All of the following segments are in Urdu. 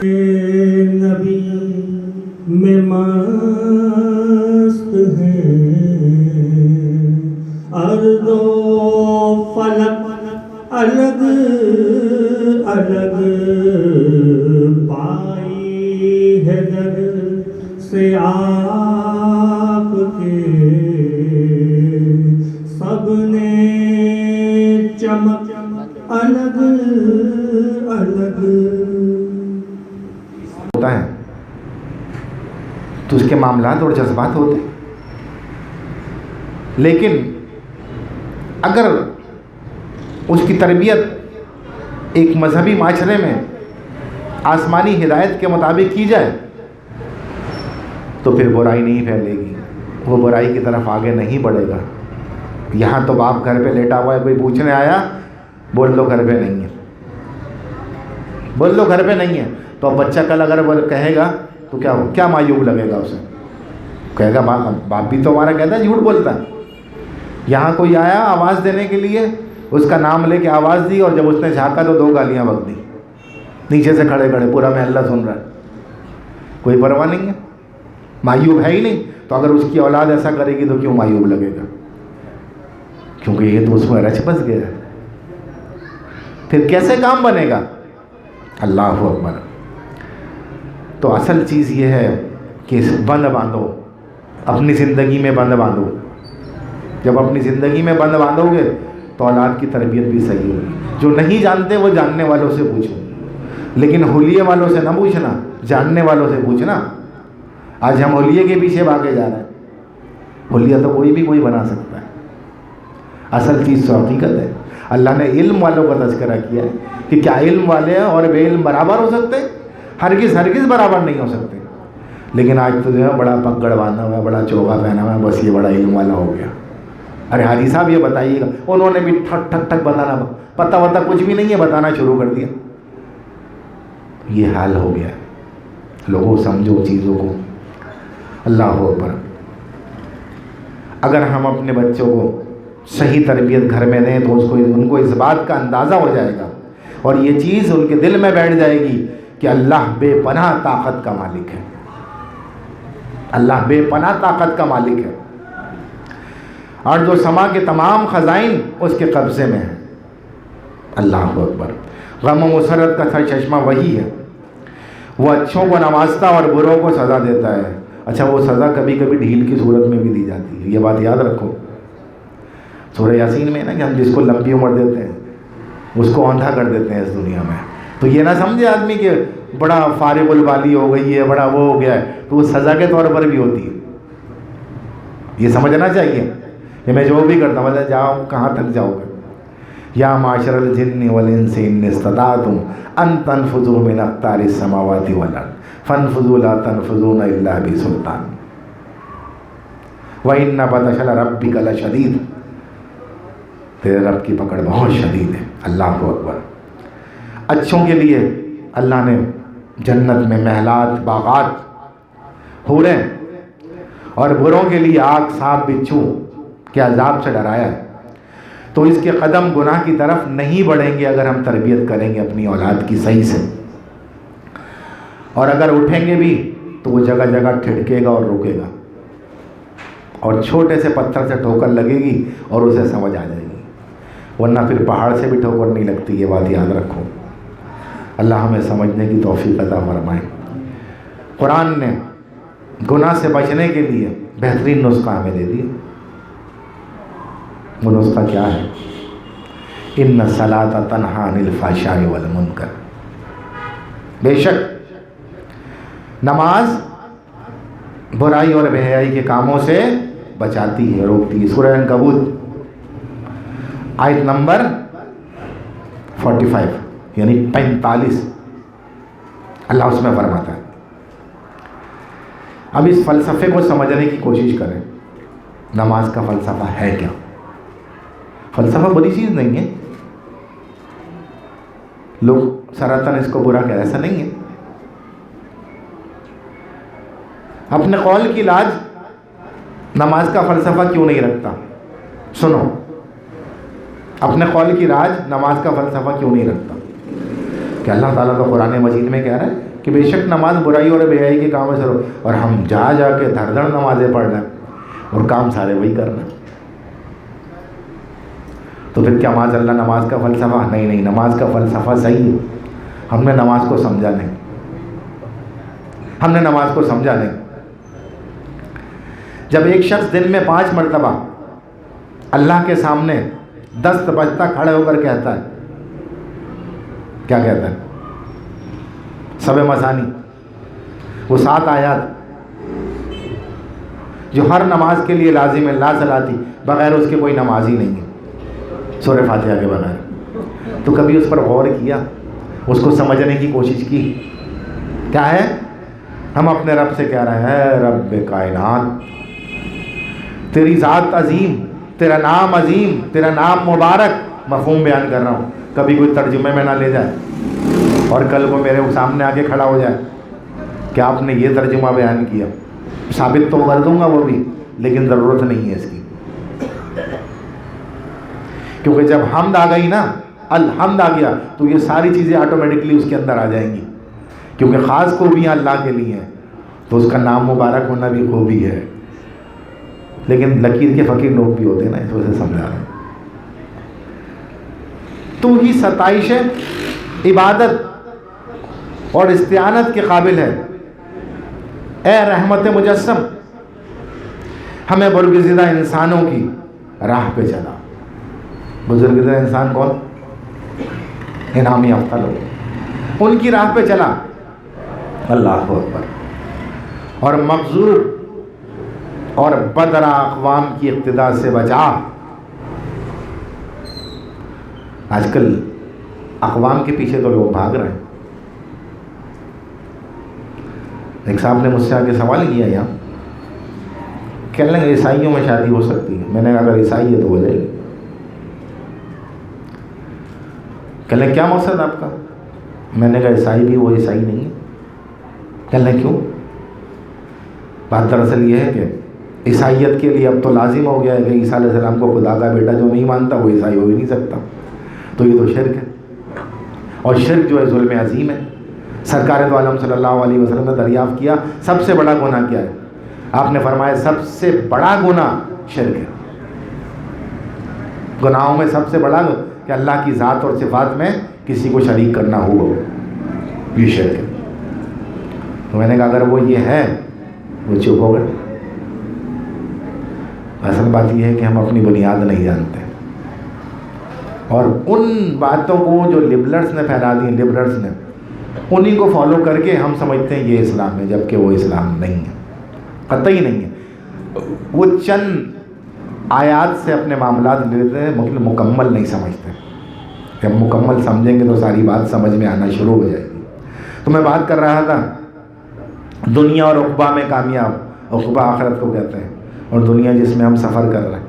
نبی میں مست ہیں، ارض و فلک الگ الگ پائی ہے در سے آپ کے، سب نے چمک الگ الگ ہوتا ہے تو اس کے معاملات اور جذبات ہوتے ہیں، لیکن اگر اس کی تربیت ایک مذہبی معاشرے میں آسمانی ہدایت کے مطابق کی جائے تو پھر برائی نہیں پھیلے گی، وہ برائی کی طرف آگے نہیں بڑھے گا۔ یہاں تو باپ گھر پہ لیٹا ہوا ہے، کوئی پوچھنے آیا بول دو گھر پہ نہیں ہے، بول دو گھر پہ نہیں ہے، تو اب بچہ کل اگر وہ کہے گا تو کیا معیوب لگے گا اسے؟ کہے گا باپ بھی تو ہمارا کہتا ہے جھوٹ بولتا ہے۔ یہاں کوئی آیا آواز دینے کے لیے، اس کا نام لے کے آواز دی، اور جب اس نے جھانکا تو 2 گالیاں بک دی، نیچے سے کھڑے کھڑے پورا محلہ سن رہا ہے، کوئی پرواہ نہیں ہے، معیوب ہے ہی نہیں۔ تو اگر اس کی اولاد ایسا کرے گی تو کیوں معیوب لگے گا؟ کیونکہ یہ تو اس میں رچ بس گیا ہے۔ پھر کیسے کام بنے گا؟ اللہ اکبر۔ تو اصل چیز یہ ہے کہ بند باندھو، اپنی زندگی میں بند باندھو۔ جب اپنی زندگی میں بند باندھو گے تو اولاد کی تربیت بھی صحیح ہوگی۔ جو نہیں جانتے وہ جاننے والوں سے پوچھو، لیکن حلیے والوں سے نہ پوچھنا، جاننے والوں سے پوچھنا۔ آج ہم حلیے کے پیچھے بھاگے جا رہے ہیں، حلیہ تو کوئی بنا سکتا ہے، اصل چیز تو حقیقت ہے۔ اللہ نے علم والوں کا تذکرہ کیا ہے کہ کیا علم والے اور بے علم برابر ہو سکتے؟ ہرگز برابر نہیں ہو سکتے۔ لیکن آج تو جو ہے بڑا پگڑ باندھا ہوا ہے، بڑا چوغا پہنا ہوا ہے، بس یہ بڑا علم والا ہو گیا۔ ارے حاجی صاحب یہ بتائیے گا، انہوں نے بھی ٹھک ٹھک ٹھک بتانا، پتہ کچھ بھی نہیں ہے، بتانا شروع کر دیا۔ یہ حال ہو گیا ہے۔ لوگوں سمجھو چیزوں کو۔ اللہ اکبر۔ اگر ہم اپنے بچوں کو صحیح تربیت گھر میں دیں تو ان کو اس بات کا اندازہ ہو جائے گا، اور یہ چیز ان کے دل میں بیٹھ جائے گی کہ اللہ بے پناہ طاقت کا مالک ہے، اللہ بے پناہ طاقت کا مالک ہے، اور جو سما کے تمام خزائن اس کے قبضے میں ہیں۔ اللہ اکبر۔ غم و مسرت کا سرچشمہ وہی ہے، وہ اچھوں کو نوازتا اور بروں کو سزا دیتا ہے۔ اچھا، وہ سزا کبھی کبھی ڈھیل کی صورت میں بھی دی جاتی ہے، یہ بات یاد رکھو۔ سورہ یاسین میں نا کہ ہم جس کو لمبی عمر دیتے ہیں اس کو اندھا کر دیتے ہیں اس دنیا میں، تو یہ نہ سمجھے آدمی کہ بڑا فارغ البالی ہو گئی ہے، بڑا وہ ہو گیا ہے، تو وہ سزا کے طور پر بھی ہوتی ہے۔ یہ سمجھنا چاہیے کہ میں جو بھی کرتا ہوں، مطلب جاؤ کہاں تک جاؤ گے؟ یا معاشر الجن والانس ان استطعتم ان تنفذوا من اقطار السماوات والارض فانفذوا لا تنفذون الا بسلطان وان بطش ربک لشدید۔ تیرے رب کی پکڑ بہت شدید ہے۔ اللہ اکبر۔ اچھوں کے لیے اللہ نے جنت میں محلات، باغات، حوریں، اور بروں کے لیے آگ، سانپ، بچھو کے عذاب سے ڈرایا ہے۔ تو اس کے قدم گناہ کی طرف نہیں بڑھیں گے اگر ہم تربیت کریں گے اپنی اولاد کی صحیح سے، اور اگر اٹھیں گے بھی تو وہ جگہ جگہ ٹھٹکے گا اور رکے گا، اور چھوٹے سے پتھر سے ٹھوکر لگے گی اور اسے سمجھ آ جائے گی، ورنہ پھر پہاڑ سے بھی ٹھوکر نہیں لگتی۔ یہ بات یاد رکھو۔ اللہ ہمیں سمجھنے کی توفیق عطا فرمائے۔ قرآن نے گناہ سے بچنے کے لیے بہترین نسخہ ہمیں دے دیا۔ وہ نسخہ کیا ہے؟ ان الصلاۃ تنہی عن الفحشاء والمنکر۔ بے شک نماز برائی اور بے حیائی کے کاموں سے بچاتی ہے، روکتی ہے۔ سورہ عنکبوت آیت نمبر 45 یعنی 45 اللہ اس میں فرماتا ہے۔ اب اس فلسفے کو سمجھنے کی کوشش کریں۔ نماز کا فلسفہ ہے کیا؟ فلسفہ بری چیز نہیں ہے، لوگ سراتن اس کو برا کہہ، ایسا نہیں ہے۔ اپنے قول کی لاج نماز کا فلسفہ کیوں نہیں رکھتا؟ سنو، اپنے قول کی راج نماز کا فلسفہ کیوں نہیں رکھتا؟ کہ اللہ تعالیٰ تو قرآن مجید میں کہہ رہا ہے کہ بے شک نماز برائی اور بے حیائی کے کاموں سے رو، اور ہم جا کے دھڑ دھڑ نمازیں پڑھ رہے ہیں اور کام سارے وہی کر رہے ہیں. تو پھر کیا معاذ اللہ نماز کا فلسفہ؟ نہیں، نماز کا فلسفہ صحیح ہے، ہم نے نماز کو سمجھا نہیں، ہم نے نماز کو سمجھا نہیں. جب ایک شخص دن میں 5 مرتبہ اللہ کے سامنے دست بجتا کھڑے ہو کر کہتا ہے، کیا کہتا ہے؟ سب مثانی، وہ 7 آیات جو ہر نماز کے لیے لازم ہے، لا صلاتی، بغیر اس کے کوئی نماز ہی نہیں ہے سورہ فاتحہ کے بغیر. تو کبھی اس پر غور کیا، اس کو سمجھنے کی کوشش کی؟ کیا ہے؟ ہم اپنے رب سے کہہ رہے ہیں، رب کائنات، تیری ذات عظیم، تیرا نام عظیم، تیرا نام مبارک. مفہوم بیان کر رہا ہوں، کبھی کوئی ترجمے میں نہ لے جائے اور کل کو میرے سامنے آ کے کھڑا ہو جائے کہ آپ نے یہ ترجمہ بیان کیا. ثابت تو کر دوں گا وہ بھی، لیکن ضرورت نہیں ہے اس کی، کیونکہ جب حمد آ گئی نا، الحمد آ گیا، تو یہ ساری چیزیں آٹومیٹکلی اس کے اندر آ جائیں گی، کیونکہ خاص خوبیاں اللہ کے لیے ہیں، تو اس کا نام مبارک ہونا بھی خوبی ہے. لیکن لکیر کے فقیر لوگ بھی ہوتے ہیں نا، اس وجہ سے سمجھا رہے ہیں. تو ہی ستائش عبادت اور استعانت کے قابل ہے. اے رحمت مجسم، ہمیں برگزیدہ انسانوں کی راہ پہ چلا. برگزیدہ انسان کون؟ انعامی یافتہ لوگ، ان کی راہ پہ چلا. اللہ اکبر. اور مغضوب اور بدرا اقوام کی اقتداء سے بچا. آج کل اقوام کے پیچھے تو لوگ بھاگ رہے ہیں. ایک صاحب نے مجھ سے آ کے سوال کیا یہاں، کہنے لگے عیسائیوں میں شادی ہو سکتی ہے. میں نے کہا اگر عیسائی ہے تو ہو جائے گی. کہنے لگے کیا مقصد آپ کا؟ میں نے کہا عیسائی بھی وہ عیسائی نہیں ہے. کہنے لگے کیوں؟ بات دراصل یہ ہے کہ عیسائیت کے لیے اب تو لازم ہو گیا ہے کہ عیسیٰ علیہ السلام کو خدا کا بیٹا جو نہیں مانتا وہ عیسائی ہو ہی نہیں سکتا. تو یہ تو شرک ہے، اور شرک جو ہے ظلم عظیم ہے. سرکار دو عالم صلی اللہ علیہ وسلم نے دریافت کیا سب سے بڑا گناہ کیا ہے؟ آپ نے فرمایا سب سے بڑا گناہ شرک ہے. گناہوں میں سب سے بڑا کہ اللہ کی ذات اور صفات میں کسی کو شریک کرنا ہو، یہ شرک ہے. تو میں نے کہا اگر وہ یہ ہے، وہ چپ ہو گئے. اصل بات یہ ہے کہ ہم اپنی بنیاد نہیں جانتے، اور ان باتوں کو جو لبرلز نے پھیلا دی، لبرلز نے، انہی کو فالو کر کے ہم سمجھتے ہیں یہ اسلام ہے، جبکہ وہ اسلام نہیں ہے، قطعی نہیں ہے. وہ چند آیات سے اپنے معاملات لیتے ہیں، مکمل نہیں سمجھتے. جب مکمل سمجھیں گے تو ساری بات سمجھ میں آنا شروع ہو جائے گی. تو میں بات کر رہا تھا دنیا اور عقبہ میں کامیاب. عقبہ آخرت کو کہتے ہیں، اور دنیا جس میں ہم سفر کر رہے ہیں.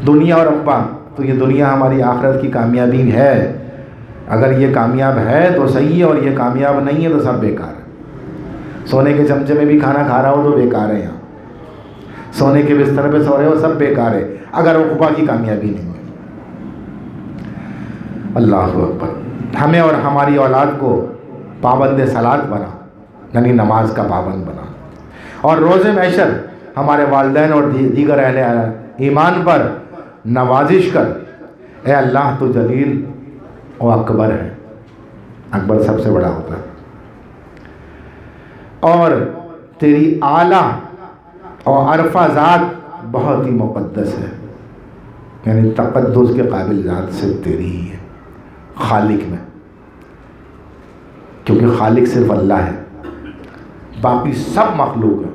دنیا اور عقبہ، تو یہ دنیا ہماری آخرت کی کامیابی ہے. اگر یہ کامیاب ہے تو صحیح ہے، اور یہ کامیاب نہیں ہے تو سب بیکار ہے. سونے کے چمچے میں بھی کھانا کھا رہا ہو تو بیکار ہے. یہاں سونے کے بستر پہ سو رہے ہو سب بیکار ہے، اگر عقبہ کی کامیابی نہیں ہے. اللہ اکبر. ہمیں اور ہماری اولاد کو پابند صلاۃ بنا، یعنی نماز کا پابند بنا. اور روز محشر ہمارے والدین اور دیگر اہل ایمان پر نوازش کر. اے اللہ تو جلیل و اکبر ہے. اکبر سب سے بڑا ہوتا ہے. اور تیری اعلیٰ اور عرفہ ذات بہت ہی مقدس ہے، یعنی تقدس کے قابل ذات سے تیری ہی ہے خالق میں، کیونکہ خالق صرف اللہ ہے، باقی سب مخلوق ہے.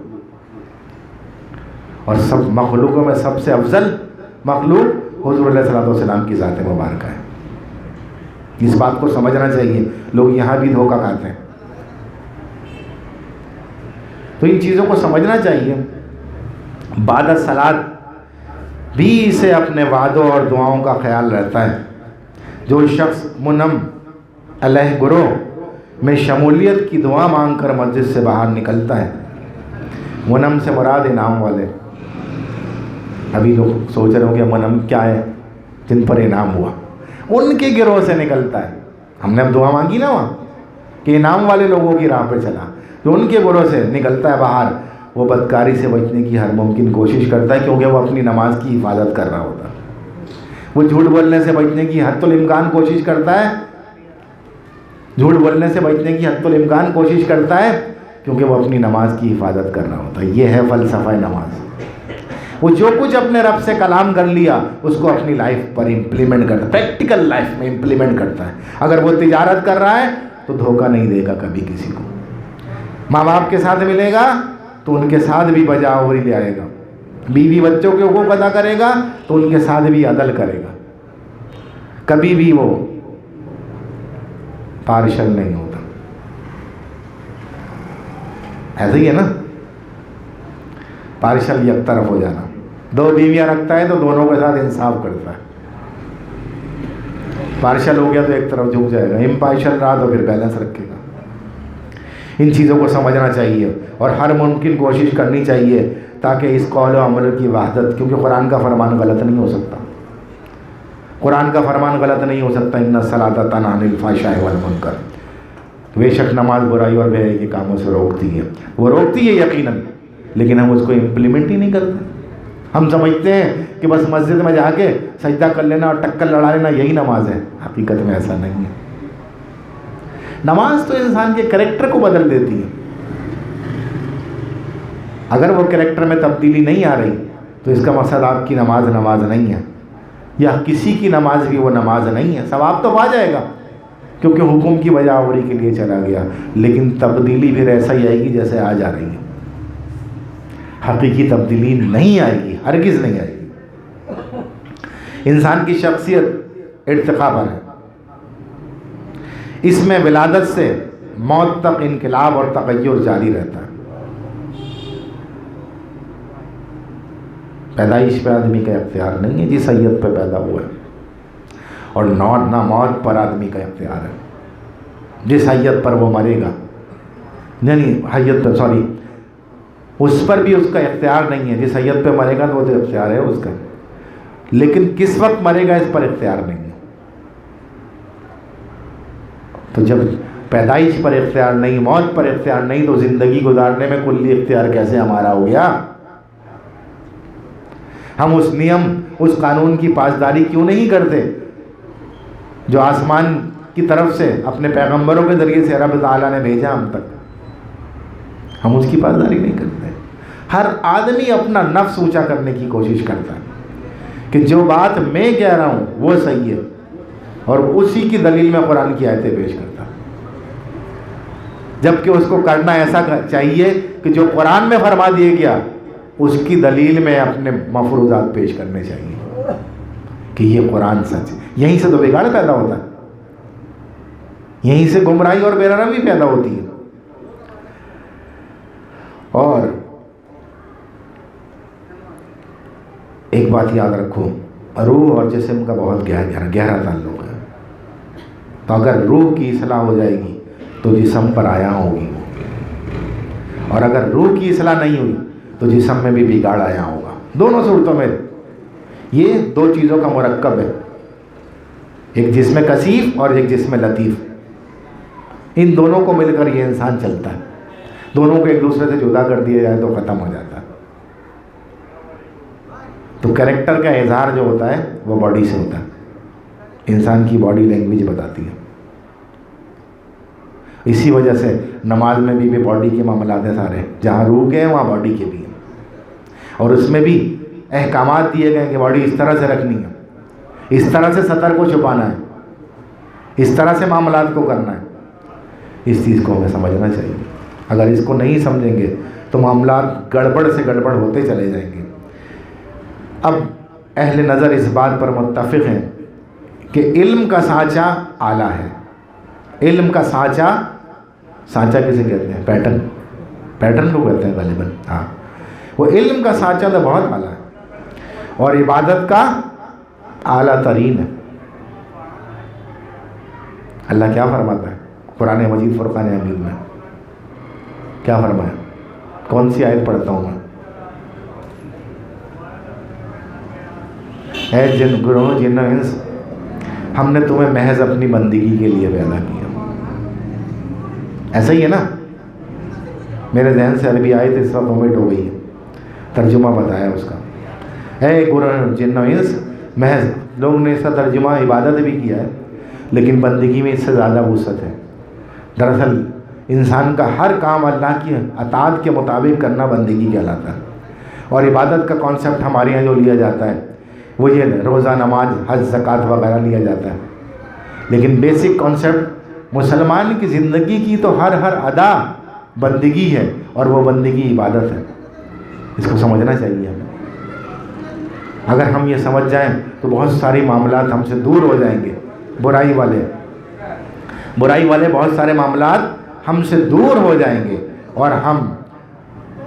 اور سب مخلوقوں میں سب سے افضل مخلوق حضور علیہ السلام کی ذات مبارکہ ہے. اس بات کو سمجھنا چاہیے. لوگ یہاں بھی دھوکہ کھاتے ہیں، تو ان چیزوں کو سمجھنا چاہیے. بعد الصلاۃ بھی اسے اپنے وعدوں اور دعاؤں کا خیال رہتا ہے. جو شخص منم علیہ گروہ میں شمولیت کی دعا مانگ کر مسجد سے باہر نکلتا ہے. منم سے مراد انعام والے. ابھی لوگ سوچ رہے ہوں کہ منم کیا ہے؟ جن پر انعام ہوا، ان کے گروہ سے نکلتا ہے. ہم نے اب دعا مانگی نا وہاں کہ انعام والے لوگوں کی راہ پہ چلا، جو ان کے بروں سے نکلتا ہے باہر، وہ بدکاری سے بچنے کی ہر ممکن کوشش کرتا ہے، کیونکہ وہ اپنی نماز کی حفاظت کر رہا ہوتا ہے۔ وہ جھوٹ بولنے سے بچنے کی حد الامکان کوشش کرتا ہے، جھوٹ بولنے سے بچنے کی حد الامکان کوشش کرتا ہے، کیونکہ وہ اپنی نماز کی حفاظت کر رہا ہوتا ہے۔ یہ ہے فلسفہ نماز۔ وہ جو کچھ اپنے رب سے کلام کر لیا اس کو اپنی لائف پر امپلیمنٹ کرتا ہے، پریکٹیکل لائف میں امپلیمنٹ کرتا ہے۔ اگر وہ تجارت کر رہا ہے تو دھوکہ نہیں دے گا کبھی کسی کو۔ ماں باپ کے ساتھ ملے گا تو ان کے ساتھ بھی بجاوری لے آئے گا، بیوی بچوں کے حقوق ادا کرے گا تو ان کے ساتھ بھی عدل کرے گا، کبھی بھی وہ پارشل نہیں ہوتا۔ ایسا ہی ہے نا، پارشل یک طرف ہو جانا۔ دو بیویاں رکھتا ہے تو دونوں کے ساتھ انصاف کرتا ہے، پارشل ہو گیا تو ایک طرف جھک جائے گا، امپارشل رہا تو پھر بیلنس رکھے گا۔ ان چیزوں کو سمجھنا چاہیے اور ہر ممکن کوشش کرنی چاہیے تاکہ اس قول و عمل کی وحدت، کیونکہ قرآن کا فرمان غلط نہیں ہو سکتا، قرآن کا فرمان غلط نہیں ہو سکتا۔ ان الصلاۃ تنہی عن الفحشاء والمنکر، بے شک نماز برائی اور بے حیائی کے کاموں سے روکتی ہے، وہ روکتی ہے یقیناً، لیکن ہم اس کو امپلیمنٹ ہی نہیں کرتے۔ ہم سمجھتے ہیں کہ بس مسجد میں جا کے سجدہ کر لینا اور ٹکر لڑا لینا یہی نماز ہے، حقیقت میں ایسا نہیں ہے۔ نماز تو انسان کے کریکٹر کو بدل دیتی ہے۔ اگر وہ کریکٹر میں تبدیلی نہیں آ رہی تو اس کا مقصد آپ کی نماز نماز نہیں ہے، یا کسی کی نماز بھی وہ نماز نہیں ہے۔ ثواب تو پا جائے گا کیونکہ حکم کی بجاوری کے لیے چلا گیا، لیکن تبدیلی پھر ایسا ہی آئے گی جیسے آج آ رہی ہے۔ حقیقی تبدیلی نہیں آئے گی، ہرگز نہیں آئے گی۔ انسان کی شخصیت ارتقاء پر ہے، اس میں ولادت سے موت تک انقلاب اور تغیر جاری رہتا ہے۔ پیدائش پہ آدمی کا اختیار نہیں ہے، جس حیت پہ پیدا ہوا ہے، اور نہ موت پر آدمی کا اختیار ہے، جس حیت پر وہ مرے گا، یعنی اس پر بھی اس کا اختیار نہیں ہے۔ جس حیت پہ مرے گا تو وہ تو اختیار ہے اس کا، لیکن کس وقت مرے گا اس پر اختیار نہیں ہے۔ تو جب پیدائش پر اختیار نہیں، موت پر اختیار نہیں، تو زندگی گزارنے میں کلی اختیار کیسے ہمارا ہو گیا؟ ہم اس نیم، اس قانون کی پاسداری کیوں نہیں کرتے جو آسمان کی طرف سے اپنے پیغمبروں کے ذریعے سے رب تعالیٰ نے بھیجا ہم تک؟ ہم اس کی پاسداری نہیں کرتے۔ ہر آدمی اپنا نفس اونچا کرنے کی کوشش کرتا ہے کہ جو بات میں کہہ رہا ہوں وہ صحیح ہے، اور اسی کی دلیل میں قرآن کی آیتیں پیش کرتا ہوں، جبکہ اس کو کرنا ایسا چاہیے کہ جو قرآن میں فرما دیا گیا اس کی دلیل میں اپنے مفروضات پیش کرنے چاہیے کہ یہ قرآن سچ ہے۔ یہیں سے تو بگاڑ پیدا ہوتا ہے، یہیں سے گمراہی اور بے رحمی پیدا ہوتی ہے۔ اور ایک بات یاد رکھو، روح اور جسم کا بہت گہرا تعلق ہے۔ تو اگر روح کی اصلاح ہو جائے گی تو جسم پر آیا ہوگی، اور اگر روح کی اصلاح نہیں ہوئی تو جسم میں بھی بگاڑ آیا ہوگا۔ دونوں صورتوں میں یہ دو چیزوں کا مرکب ہے، ایک جسم کثیف اور ایک جسم لطیف۔ ان دونوں کو مل کر یہ انسان چلتا ہے، دونوں کو ایک دوسرے سے جدا کر دیا جائے تو ختم ہو جاتا ہے۔ تو کریکٹر کا اظہار جو ہوتا ہے وہ باڈی سے ہوتا ہے، انسان کی باڈی لینگویج بتاتی ہے۔ اسی وجہ سے نماز میں بھی باڈی کے معاملات ہیں سارے، جہاں روح کے ہیں وہاں باڈی کے بھی ہیں، اور اس میں بھی احکامات دیے گئے ہیں کہ باڈی اس طرح سے رکھنی ہے، اس طرح سے سطر کو چھپانا ہے، اس طرح سے معاملات کو کرنا ہے۔ اس چیز کو ہمیں سمجھنا چاہیے۔ اگر اس کو نہیں سمجھیں گے تو معاملات گڑبڑ سے گڑبڑ ہوتے چلے جائیں گے۔ اب اہل نظر اس بات پر متفق ہیں کہ علم کا سانچہ آلہ ہے۔ علم کا سانچہ کسے کہتے ہیں؟ پیٹرن کو کہتے ہیں غالباً، ہاں، وہ علم کا سانچہ تو بہت اعلیٰ ہے، اور عبادت کا اعلیٰ ترین ہے۔ اللہ کیا فرماتا ہے قرآن مجید فرقان حمید میں؟ کیا فرمایا؟ کون سی آیت پڑھتا ہوں میں؟ اے جن گروہ جن و انس ہم نے تمہیں محض اپنی بندگی کے لیے پیدا کیا. ایسا ہی ہے نا. میرے ذہن سے عربی آئی تو اس وقت ومٹ ہو گئی ہے, ترجمہ بتایا اس کا. اے قرآن جن و انس, محض لوگوں نے اس کا ترجمہ عبادت بھی کیا ہے, لیکن بندگی میں اس سے زیادہ وسعت ہے. دراصل انسان کا ہر کام اللہ کی اطاعت کے مطابق کرنا بندگی کہلاتا ہے. اور عبادت کا کانسیپٹ ہمارے یہاں جو لیا جاتا ہے وہ یہ روزہ, نماز, حج, زکوٰۃ وغیرہ لیا جاتا ہے. لیکن بیسک کانسیپٹ مسلمان کی زندگی کی تو ہر ادا بندگی ہے, اور وہ بندگی عبادت ہے. اس کو سمجھنا چاہیے ہمیں. اگر ہم یہ سمجھ جائیں تو بہت ساری معاملات ہم سے دور ہو جائیں گے. برائی والے بہت سارے معاملات ہم سے دور ہو جائیں گے, اور ہم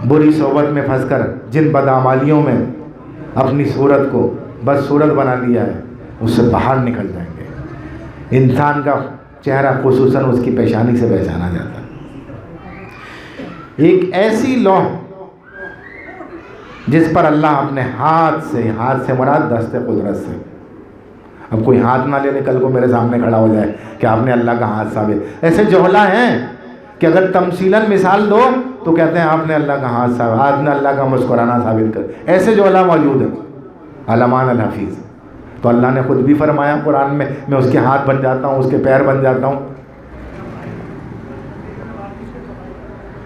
بری صحبت میں پھنس کر جن بدعمالیوں میں اپنی صورت کو بس صورت بنا لیا ہے اس سے باہر نکل جائیں گے. انسان کا چہرہ خصوصاً اس کی پیشانی سے پہچانا جاتا ہے. ایک ایسی لوح جس پر اللہ اپنے ہاتھ سے مراد دست قدرت سے, اب کوئی ہاتھ نہ لے کل کو میرے سامنے کھڑا ہو جائے کہ آپ نے اللہ کا ہاتھ ثابت. ایسے جوہلا ہیں کہ اگر تمثیلاً مثال دو تو کہتے ہیں آپ نے اللہ کا ہاتھ ثابت, آپ نے اللہ کا مسکرانا ثابت کر. ایسے جوہلا موجود ہیں, علمان الحفیظ. تو اللہ نے خود بھی فرمایا قرآن میں اس کے ہاتھ بن جاتا ہوں, اس کے پیر بن جاتا ہوں.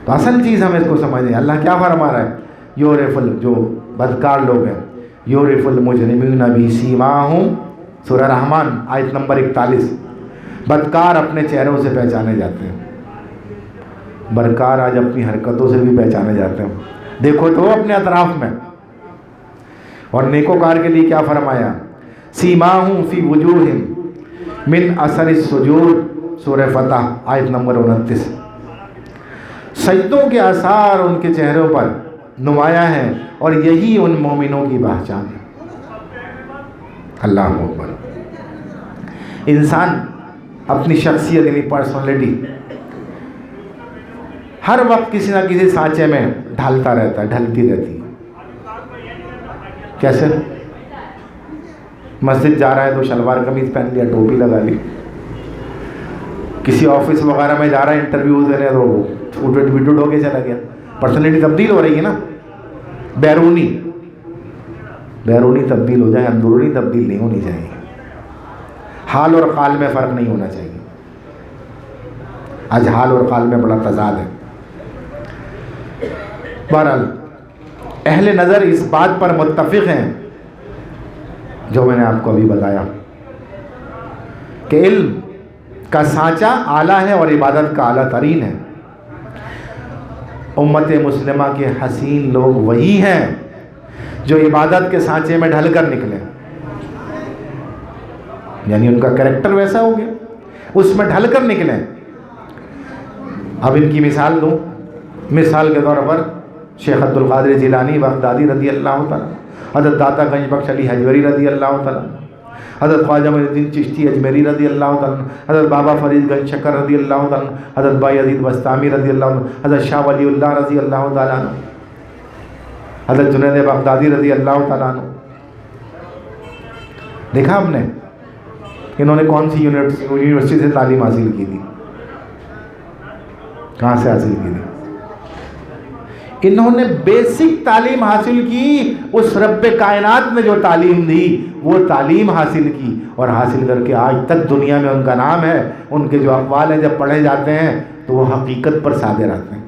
تو اصل چیز ہم اس کو سمجھیں. اللہ کیا فرما رہا ہے؟ یورف جو بدکار لوگ ہیں, یورف المجرمین بسیماہم, سورہ رحمان آیت نمبر 41. بدکار اپنے چہروں سے پہچانے جاتے ہیں. برکار آج اپنی حرکتوں سے بھی پہچانے جاتے ہیں. دیکھو تو اپنے اطراف میں. اور نیکوکار کے لیے کیا فرمایا؟ سیماہم فی وجوہہم من اثر السجود, سورہ فتح آیت نمبر 29. سجدوں کے آثار ان کے چہروں پر نمایاں ہیں, اور یہی ان مومنوں کی پہچان ہے. اللہ اکبر. انسان اپنی شخصیت یعنی پرسنالٹی ہر وقت کسی نہ کسی سانچے میں ڈھالتا رہتا ہے, ڈھلتی رہتی ہے. کیسے؟ مسجد جا رہا ہے تو شلوار قمیض پہن لیا, ٹوپی لگا لی. کسی آفس وغیرہ میں جا رہا ہے انٹرویو دینے تو چھوٹے ویٹوٹ ہو کے چلا گیا. پرسنالٹی تبدیل ہو رہی ہے نا. بیرونی تبدیل ہو جائے, اندرونی تبدیل نہیں ہونی چاہیے. حال اور قال میں فرق نہیں ہونا چاہیے. آج حال اور قال میں بڑا تضاد ہے. بہرحال اہل نظر اس بات پر متفق ہیں جو میں نے آپ کو ابھی بتایا کہ علم کا سانچہ اعلیٰ ہے اور عبادت کا اعلیٰ ترین ہے. امت مسلمہ کے حسین لوگ وہی ہیں جو عبادت کے سانچے میں ڈھل کر نکلے, یعنی ان کا کریکٹر ویسا ہو گیا, اس میں ڈھل کر نکلے. اب ان کی مثال دوں. مثال کے طور پر شیخ عبد القادر جیلانی بغدادی رضی اللہ تعالیٰ, حضرت داتا گنج بخش علی حجوری رضی اللہ تعالیٰ, حضرت خواجہ معین الدین چشتی اجمیری رضی اللہ تعالیٰ, حضرت بابا فرید گنج شکر رضی اللہ تعالیٰ, حضرت بائی عزیز بستامی رضی اللہ تعالیٰ, حضرت شاہ ولی اللہ رضی اللہ تعالیٰ, حضرت جنید بغدادی رضی اللہ تعالیٰ. دیکھا آپ نے انہوں نے کون سی یونیورسٹی سے تعلیم حاصل کی تھی, کہاں سے حاصل کی تھی؟ انہوں نے بیسک تعلیم حاصل کی, اس رب کائنات نے جو تعلیم دی وہ تعلیم حاصل کی, اور حاصل کر کے آج تک دنیا میں ان کا نام ہے. ان کے جو اقوال ہیں جب پڑھے جاتے ہیں تو وہ حقیقت پر صادر آتے ہیں.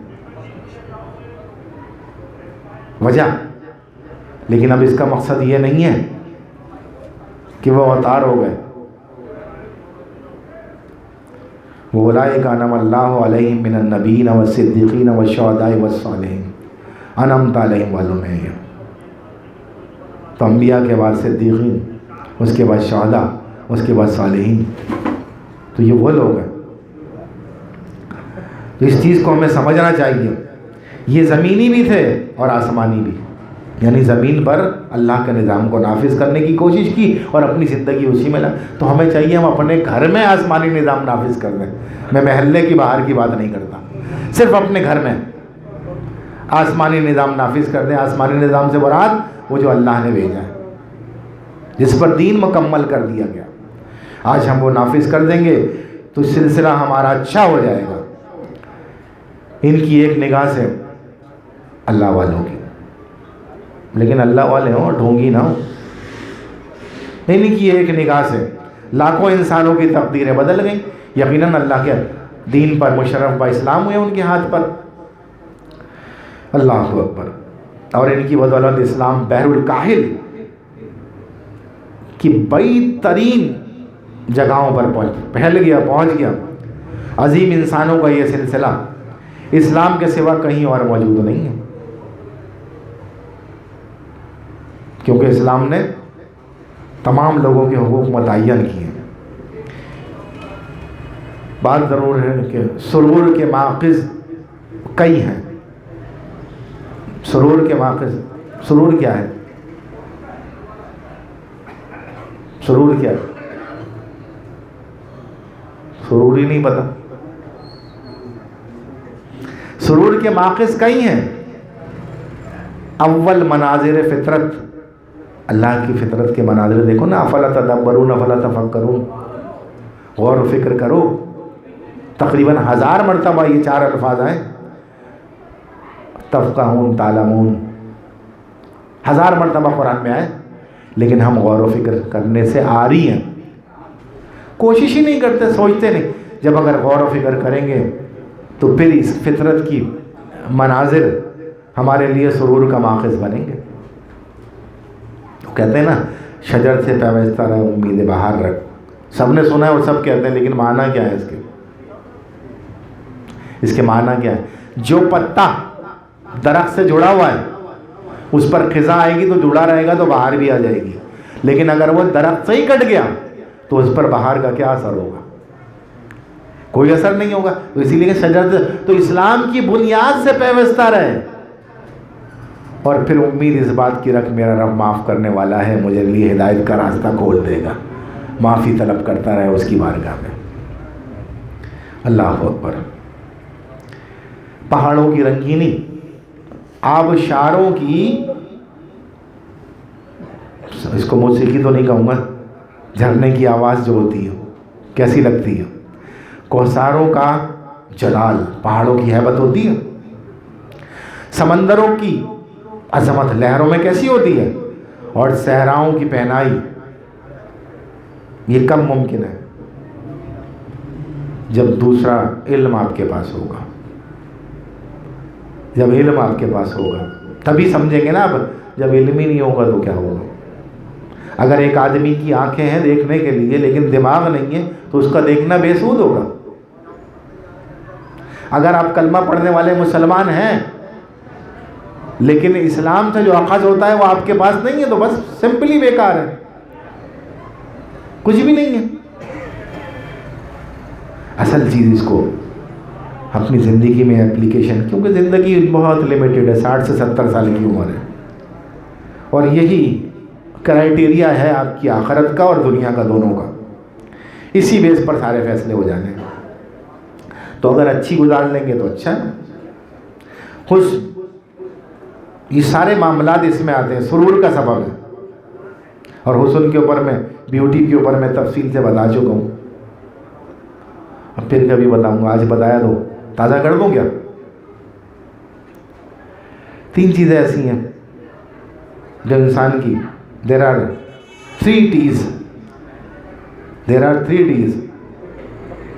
وجہ لیکن اب اس کا مقصد یہ نہیں ہے کہ وہ اوتار ہو گئے. اولئک انعم اللہ علیہم من النبیین والصدیقین والشہداء والصالحین انعمت علیہم والوں میں. تو انبیاء کے بعد صدیقین, اس کے بعد شہداء, اس کے بعد صالحین. تو یہ وہ لوگ ہیں. تو اس چیز کو ہمیں سمجھنا چاہیے. یہ زمینی بھی تھے اور آسمانی بھی, یعنی زمین پر اللہ کے نظام کو نافذ کرنے کی کوشش کی اور اپنی زندگی اسی میں تو ہمیں چاہیے ہم اپنے گھر میں آسمانی نظام نافذ کر دیں. میں محلے کی باہر کی بات نہیں کرتا, صرف اپنے گھر میں آسمانی نظام نافذ کر دیں. آسمانی نظام سے مراد وہ جو اللہ نے بھیجا ہے, جس پر دین مکمل کر دیا گیا. آج ہم وہ نافذ کر دیں گے تو سلسلہ ہمارا اچھا ہو جائے گا. ان کی ایک نگاہ سے اللہ والوں کی، لیکن اللہ والے ہوں ڈھونگی نہ ہوں، ان کی ایک نگاہ سے لاکھوں انسانوں کی تقدیریں بدل گئیں. یقیناً اللہ کے دین پر مشرف با اسلام ہوئے ان کے ہاتھ پر. اللہ اکبر. اور ان کی بدولت اسلام بحر الکاہل کی بعید ترین جگہوں پر پھیل گیا، پہنچ گیا. عظیم انسانوں کا یہ سلسلہ اسلام کے سوا کہیں اور موجود نہیں ہے، کیونکہ اسلام نے تمام لوگوں کے حقوق متعین کیے ہیں. بات ضرور ہے کہ سرور کے ماخذ کئی ہیں. سرور کے ماخذ، سرور کیا ہے؟ سرور کیا ہے؟ سرور ہی نہیں پتا. سرور کے ماخذ کئی ہیں. اول مناظر فطرت، اللہ کی فطرت کے مناظر دیکھو نا. افلا تدبرون افلا تفکرون، غور و فکر کرو. تقریباً 1000 مرتبہ یہ 4 الفاظ آئے. تفقہون، تعلمون، 1000 مرتبہ قرآن میں آئے، لیکن ہم غور و فکر کرنے سے عاری ہیں. کوشش ہی نہیں کرتے، سوچتے نہیں. جب اگر غور و فکر کریں گے تو پھر اس فطرت کی مناظر ہمارے لیے سرور کا ماخذ بنیں گے. کہتے ہیں نا شجر سے پیوستہ رہے امید بہار رکھ. سب نے سنا ہے اور سب کہتے ہیں، لیکن معنی کیا ہے اس کے؟ اس کے معنی کیا ہے؟ جو پتا درخت سے جڑا ہوا ہے اس پر خزاں آئے گی تو جڑا رہے گا تو بہار بھی آ جائے گی، لیکن اگر وہ درخت سے ہی کٹ گیا تو اس پر بہار کا کیا اثر ہوگا؟ کوئی اثر نہیں ہوگا. تو اسی لیے شجر سے تو اسلام کی بنیاد سے پیوستہ رہے، اور پھر امید اس بات کی رکھ میرا رب معاف کرنے والا ہے، مجھے لیے ہدایت کا راستہ کھول دے گا. معافی طلب کرتا رہے اس کی بارگاہ میں. اللہ اکبر. پہاڑوں کی رنگینی، آبشاروں کی، اس کو موسیقی تو نہیں کہوں گا، جھرنے کی آواز جو ہوتی ہے کیسی لگتی ہے. کوثروں کا جلال، پہاڑوں کی ہیبت ہوتی ہے. سمندروں کی عظمت لہروں میں کیسی ہوتی ہے، اور صحراؤں کی پہنائی. یہ کب ممکن ہے؟ جب دوسرا علم آپ کے پاس ہوگا. جب علم آپ کے پاس ہوگا تبھی سمجھیں گے نا. اب جب علم ہی نہیں ہوگا تو کیا ہوگا؟ اگر ایک آدمی کی آنکھیں ہیں دیکھنے کے لیے لیکن دماغ نہیں ہے تو اس کا دیکھنا بے سود ہوگا. اگر آپ کلمہ پڑھنے والے مسلمان ہیں لیکن اسلام سے جو اخذ ہوتا ہے وہ آپ کے پاس نہیں ہے تو بس سمپلی بیکار ہے، کچھ بھی نہیں ہے. اصل چیز اس کو اپنی زندگی میں اپلیکیشن، کیونکہ زندگی بہت لمیٹڈ ہے، 60 سے 70 سال کی عمر ہے، اور یہی کرائٹیریا ہے آپ کی آخرت کا اور دنیا کا دونوں کا. اسی بیس پر سارے فیصلے ہو جانے ہیں. تو اگر اچھی گزار لیں گے تو اچھا ہے. حسن، یہ سارے معاملات اس میں آتے ہیں، سرور کا سبب ہے. اور حسن کے اوپر میں، بیوٹی کے اوپر میں تفصیل سے بتا چکا ہوں، اب پھر کبھی بتاؤں گا. آج بتایا تو تازہ کر دوں کیا؟ 3 چیزیں ایسی ہیں جو انسان کی، there are 3 T's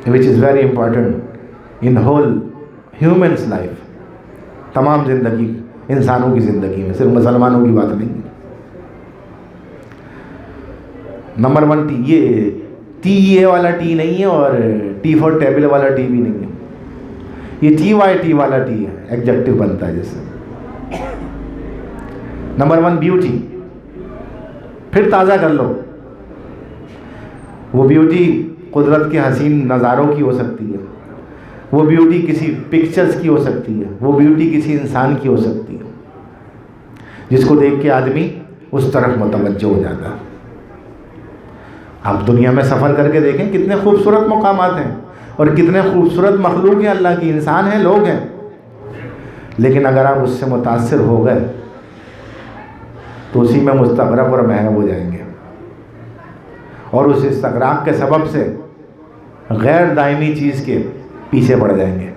which is very important in whole human's life. تمام زندگی، انسانوں کی زندگی میں، صرف مسلمانوں کی بات نہیں. نمبر 1 ٹی، یہ ٹی اے والا ٹی نہیں ہے اور ٹی فور ٹیبل والا ٹی بھی نہیں ہے، یہ ٹی وائی ٹی والا ٹی ہے، ایگجیکٹو بنتا ہے جیسے. Number 1 beauty. پھر تازہ کر لو. وہ بیوٹی قدرت کے حسین نظاروں کی ہو سکتی ہے، وہ بیوٹی کسی پکچرز کی ہو سکتی ہے، وہ بیوٹی کسی انسان کی ہو سکتی ہے جس کو دیکھ کے آدمی اس طرف متوجہ ہو جاتا ہے. آپ دنیا میں سفر کر کے دیکھیں کتنے خوبصورت مقامات ہیں اور کتنے خوبصورت مخلوق ہیں اللہ کی، انسان ہیں، لوگ ہیں، لیکن اگر آپ اس سے متاثر ہو گئے تو اسی میں مستغرق اور محو ہو جائیں گے. اور اس استغراق کے سبب سے غیر دائمی چیز کے پیچھے پڑ جائیں گے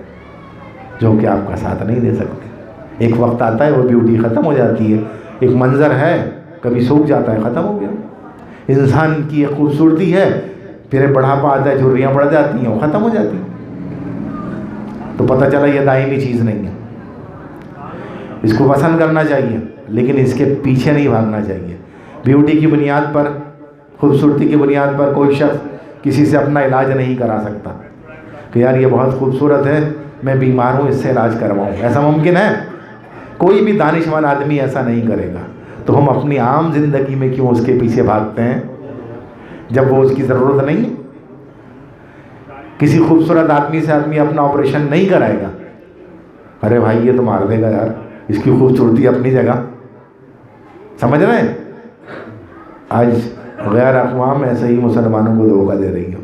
جو کہ آپ کا ساتھ نہیں دے سکتے. ایک وقت آتا ہے وہ بیوٹی ختم ہو جاتی ہے. ایک منظر ہے کبھی سوکھ جاتا ہے, ختم ہو گیا. انسان کی ایک خوبصورتی ہے, پھر بڑھاپا آتا ہے, جھریاں پڑ جاتی ہیں, وہ ختم ہو جاتی ہیں. تو پتہ چلا یہ دائمی چیز نہیں ہے. اس کو پسند کرنا چاہیے لیکن اس کے پیچھے نہیں بھاگنا چاہیے. بیوٹی کی بنیاد پر, خوبصورتی کی بنیاد پر کوئی شخص کسی سے اپنا علاج نہیں کرا سکتا کہ یار یہ بہت خوبصورت ہے, میں بیمار ہوں, اس سے علاج کرواؤں. ایسا ممکن ہے؟ کوئی بھی دانش مند آدمی ایسا نہیں کرے گا. تو ہم اپنی عام زندگی میں کیوں اس کے پیچھے بھاگتے ہیں جب وہ اس کی ضرورت نہیں ہے؟ کسی خوبصورت آدمی سے آدمی اپنا آپریشن نہیں کرائے گا. ارے بھائی یہ تو مار دے گا یار, اس کی خوبصورتی اپنی جگہ. سمجھ رہے ہیں؟ آج غیر اقوام ایسے ہی مسلمانوں کو دھوکہ دے رہی ہے.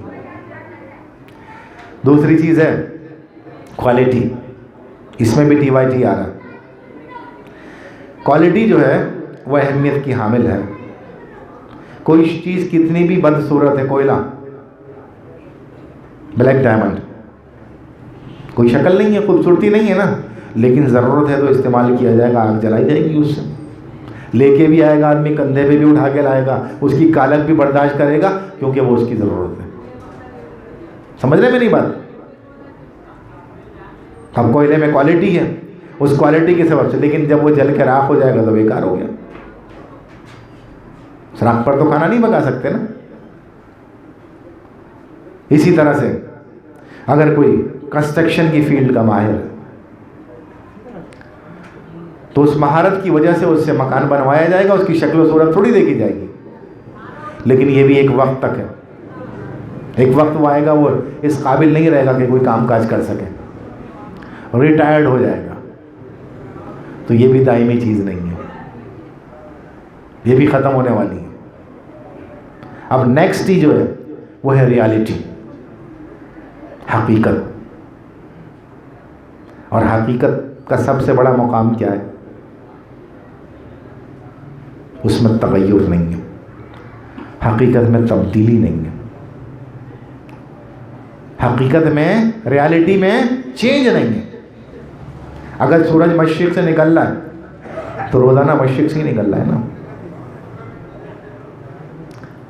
دوسری چیز ہے کوالٹی. اس میں بھی ٹی وائی ٹی آ رہا ہے. کوالٹی جو ہے وہ اہمیت کی حامل ہے. کوئی چیز کتنی بھی بدصورت ہے, کوئلہ, بلیک ڈائمنڈ, کوئی شکل نہیں ہے, خوبصورتی نہیں ہے نا, لیکن ضرورت ہے تو استعمال کیا جائے گا, آگ جلائی جائے گی اس سے. لے کے بھی آئے گا آدمی, کندھے پہ بھی اٹھا کے لائے گا, اس کی کالک بھی برداشت کرے گا کیونکہ وہ اس کی ضرورت ہے. سمجھ رہے میری بات؟ اب کوئلے میں کوالٹی ہے, اس کوالٹی کے سبب سے, لیکن جب وہ جل کے راکھ ہو جائے گا تو بیکار ہو گیا. راکھ پر تو کھانا نہیں پکا سکتے نا. اسی طرح سے اگر کوئی کنسٹرکشن کی فیلڈ کا ماہر ہے تو اس مہارت کی وجہ سے اس سے مکان بنوایا جائے گا, اس کی شکل و صورت تھوڑی دیکھی جائے گی. لیکن یہ بھی ایک وقت تک ہے. ایک وقت وہ آئے گا وہ اس قابل نہیں رہے گا کہ کوئی کام کاج کر سکے, ریٹائرڈ ہو جائے گا. تو یہ بھی دائمی چیز نہیں ہے, یہ بھی ختم ہونے والی ہے. اب نیکسٹ ہی جو ہے وہ ہے ریالٹی, حقیقت. اور حقیقت کا سب سے بڑا مقام کیا ہے؟ اس میں تغیر نہیں ہے, حقیقت میں تبدیلی نہیں ہے, حقیقت میں, ریالٹی میں چینج نہیں ہے. اگر سورج مشرق سے نکل رہا ہے تو روزانہ مشرق سے ہی نکل رہا ہے نا.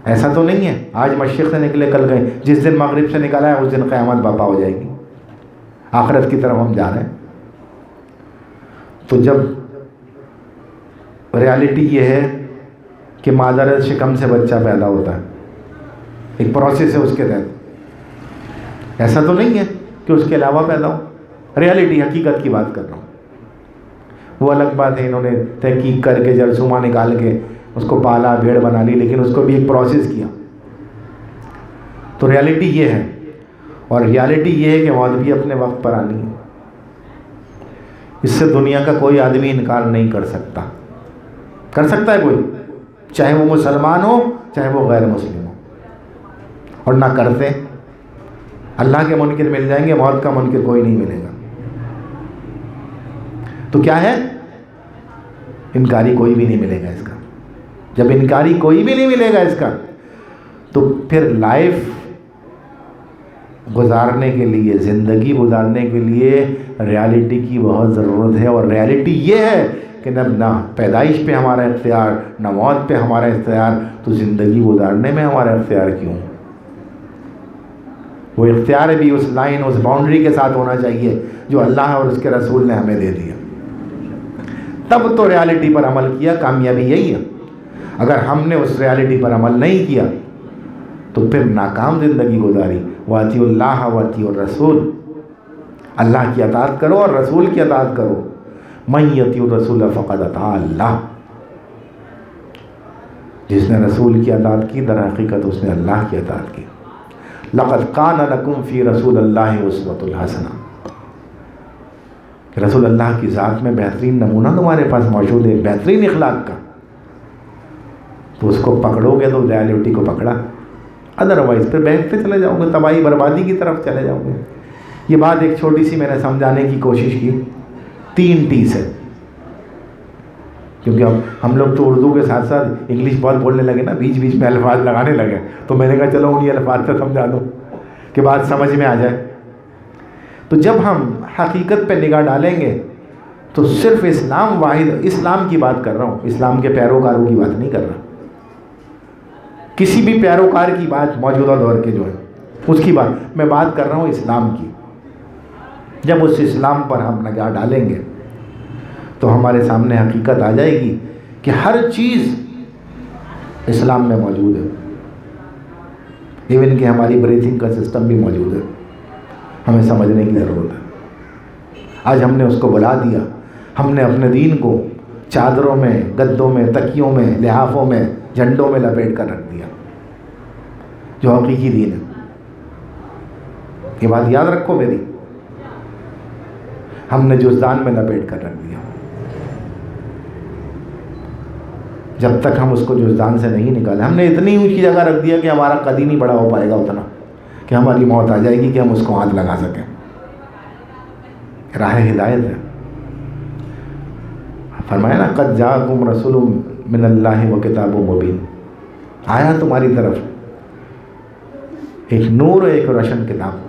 ایسا تو نہیں ہے آج مشرق سے نکلے کل گئے, جس دن مغرب سے نکلا ہے اس دن قیامت برپا ہو جائے گی, آخرت کی طرف ہم جا رہے ہیں. تو جب ریالٹی یہ ہے کہ مادر شکم سے بچہ پیدا ہوتا ہے, ایک پروسیس ہے اس کے تحت, ایسا تو نہیں ہے کہ اس کے علاوہ پیدا ہو. ریالٹی, حقیقت کی بات کر رہا ہوں. وہ الگ بات ہے انہوں نے تحقیق کر کے جرثومہ نکال کے اس کو پالا, بھیڑ بنا لی, لیکن اس کو بھی ایک پروسیس کیا. تو ریالٹی یہ ہے, اور ریالٹی یہ ہے کہ موت بھی اپنے وقت پر آنی ہے. اس سے دنیا کا کوئی آدمی انکار نہیں کر سکتا. کر سکتا ہے کوئی؟ چاہے وہ مسلمان ہو چاہے وہ غیر مسلم ہو. اور نہ کرتے. اللہ کے منکر مل جائیں گے, موت کا منکر کوئی نہیں ملے گا. تو کیا ہے؟ انکاری کوئی بھی نہیں ملے گا اس کا. جب انکاری کوئی بھی نہیں ملے گا اس کا, تو پھر لائف گزارنے کے لیے, زندگی گزارنے کے لیے ریالٹی کی بہت ضرورت ہے. اور ریالٹی یہ ہے کہ نہ پیدائش پہ ہمارا اختیار, نہ موت پہ ہمارا اختیار, تو زندگی گزارنے میں ہمارا اختیار کیوں؟ وہ اختیار بھی اس لائن, اس باؤنڈری کے ساتھ ہونا چاہیے جو اللہ اور اس کے رسول نے ہمیں دے دیا. تب تو ریالٹی پر عمل کیا, کامیابی یہی ہے. اگر ہم نے اس ریالٹی پر عمل نہیں کیا تو پھر ناکام زندگی گزاری. واطیعوا اللہ واطیعوا الرسول, اللہ کی اطاعت کرو اور رسول کی اطاعت کرو. من یطیع الرسول فقد اطاع اللہ, جس نے رسول کی اطاعت کی در حقیقت اس نے اللہ کی اطاعت کی. لقد کان لکم فی رسول اللہ اسوۃ الحسنہ, کہ رسول اللہ کی ذات میں بہترین نمونہ تمہارے پاس موجود ہے, بہترین اخلاق کا. تو اس کو پکڑو گے تو ریالٹی کو پکڑا, ادروائز پھر بہکتے چلے جاؤ گے, تباہی بربادی کی طرف چلے جاؤ گے. یہ بات ایک چھوٹی سی میں نے سمجھانے کی کوشش کی. 3 T سے. کیونکہ اب ہم لوگ تو اردو کے ساتھ ساتھ انگلش بہت بولنے لگے نا، بیچ بیچ میں الفاظ لگانے لگے، تو میں نے کہا چلو انہیں الفاظ سے سمجھا دو کہ بات سمجھ میں آ جائے۔ تو جب ہم حقیقت پہ نگاہ ڈالیں گے تو صرف اسلام واحد، اسلام کی بات کر رہا ہوں، اسلام کے پیروکاروں کی بات نہیں کر رہا، کسی بھی پیروکار کی بات موجودہ دور کے جو ہے اس کی بات میں بات کر رہا ہوں، اسلام کی۔ جب اس اسلام پر ہم نگاہ ڈالیں گے تو ہمارے سامنے حقیقت آ جائے گی کہ ہر چیز اسلام میں موجود ہے، ایون کہ ہماری بریتھنگ کا سسٹم بھی موجود ہے، ہمیں سمجھنے کی ضرورت ہے۔ آج ہم نے اس کو بلا دیا، ہم نے اپنے دین کو چادروں میں، گدوں میں، تکیوں میں، لحافوں میں، جھنڈوں میں لپیٹ کر رکھ دیا، جو حقیقی دین ہے۔ یہ بات یاد رکھو میری، ہم نے جزدان میں لپیٹ کر رکھ دیا۔ جب تک ہم اس کو جزدان سے نہیں نکالے، ہم نے اتنی اونچی جگہ رکھ دیا کہ ہمارا قد ہی نہیں بڑا ہو پائے گا اتنا کہ ہماری موت آ جائے گی کہ ہم اس کو ہاتھ لگا سکیں۔ راہ ہدایت ہے، فرمایا نا قد جاءکم رسول من اللہ و کتاب مبین، آیا تمہاری طرف ایک نور، ایک روشن کتاب۔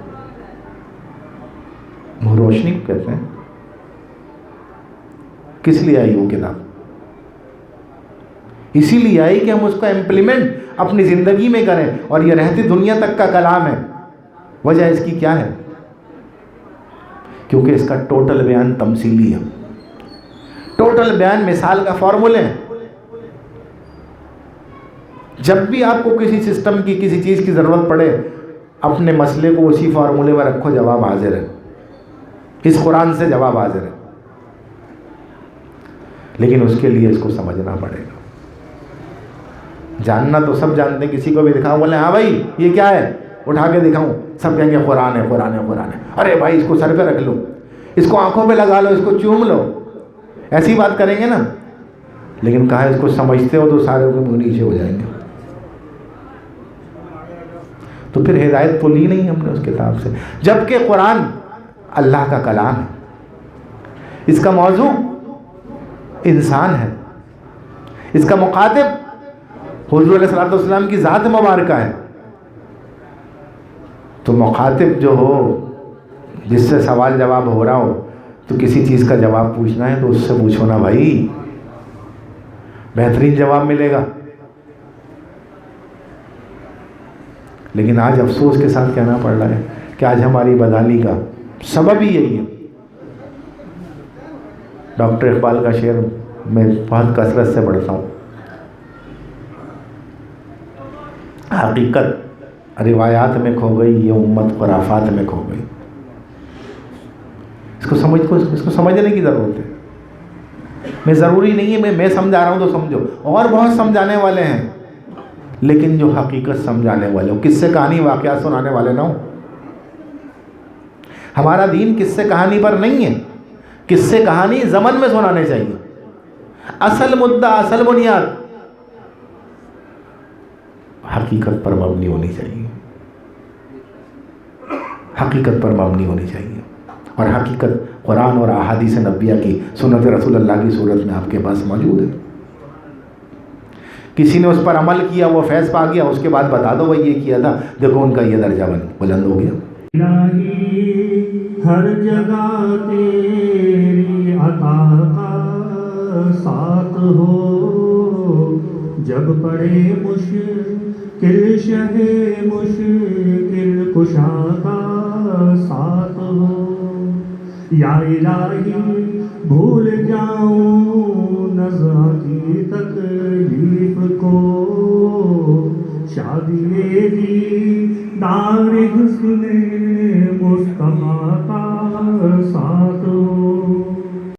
روشنی کہتے ہیں، کس لیے آئی وہ کتاب؟ اسی لیے آئی کہ ہم اس کو امپلیمنٹ اپنی زندگی میں کریں، اور یہ رہتی دنیا تک کا کلام ہے۔ وجہ اس کی کیا ہے؟ کیونکہ اس کا ٹوٹل بیان تمثیلی ہے، ٹوٹل بیان مثال کا فارمولے ہیں۔ جب بھی آپ کو کسی سسٹم کی، کسی چیز کی ضرورت پڑے، اپنے مسئلے کو اسی فارمولے میں رکھو، جواب حاضر ہے، اس قرآن سے جواب حاضر ہے۔ لیکن اس کے لیے اس کو سمجھنا پڑے گا۔ جاننا تو سب جانتے ہیں، کسی کو بھی دکھاؤ، بولے ہاں بھائی یہ کیا ہے، اٹھا کے دکھاؤں، سب کہیں گے قرآن ہے، قرآن ہے، قرآن ہے۔ ارے بھائی اس کو سر پہ رکھ لو، اس کو آنکھوں پہ لگا لو، اس کو چوم لو، ایسی بات کریں گے نا۔ لیکن کہا اس کو سمجھتے ہو تو سارے کے منہ نیچے ہو جائیں گے۔ تو پھر ہدایت تو لی نہیں ہم نے اس کتاب سے، جبکہ قرآن اللہ کا کلام ہے، اس کا موضوع انسان ہے، اس کا مخاطب حضور علیہ الصلوۃ والسلام کی ذات مبارکہ ہے۔ تو مخاطب جو ہو، جس سے سوال جواب ہو رہا ہو، تو کسی چیز کا جواب پوچھنا ہے تو اس سے پوچھو نا بھائی، بہترین جواب ملے گا۔ لیکن آج افسوس کے ساتھ کہنا پڑ رہا ہے کہ آج ہماری بدحالی کا سبب ہی یہی ہے۔ ڈاکٹر اقبال کا شعر میں بہت کثرت سے پڑھتا ہوں، حقیقت روایات میں کھو گئی، یہ امت خرافات میں کھو گئی۔ اس کو سمجھنے کی ضرورت ہے۔ میں ضروری نہیں ہے میں سمجھا رہا ہوں تو سمجھو، اور بہت سمجھانے والے ہیں، لیکن جو حقیقت سمجھانے والے ہو، کس سے کہانی واقعات سنانے والے نہ ہو۔ ہمارا دین کس سے کہانی پر نہیں ہے، کس سے کہانی زمن میں سنانے چاہیے۔ اصل مدعا، اصل بنیاد حقیقت پر مبنی ہونی چاہیے، حقیقت پر مبنی ہونی چاہیے۔ اور حقیقت قرآن اور احادیث نبویہ کی، سنت رسول اللہ کی صورت میں آپ کے پاس موجود ہے۔ کسی نے اس پر عمل کیا، وہ فیض پا گیا، اس کے بعد بتا دو بھائی یہ کیا تھا، دیکھو ان کا یہ درجہ بلند ہو گیا۔ الہی ہر جگہ تیری عطا کا ساتھ ہو، جب پڑے مشکل شہ مشکل کشا کا ساتھ ہو۔ یا الہی بھول جاؤں نزع کی تکلیف کو، شادی دیدار حسن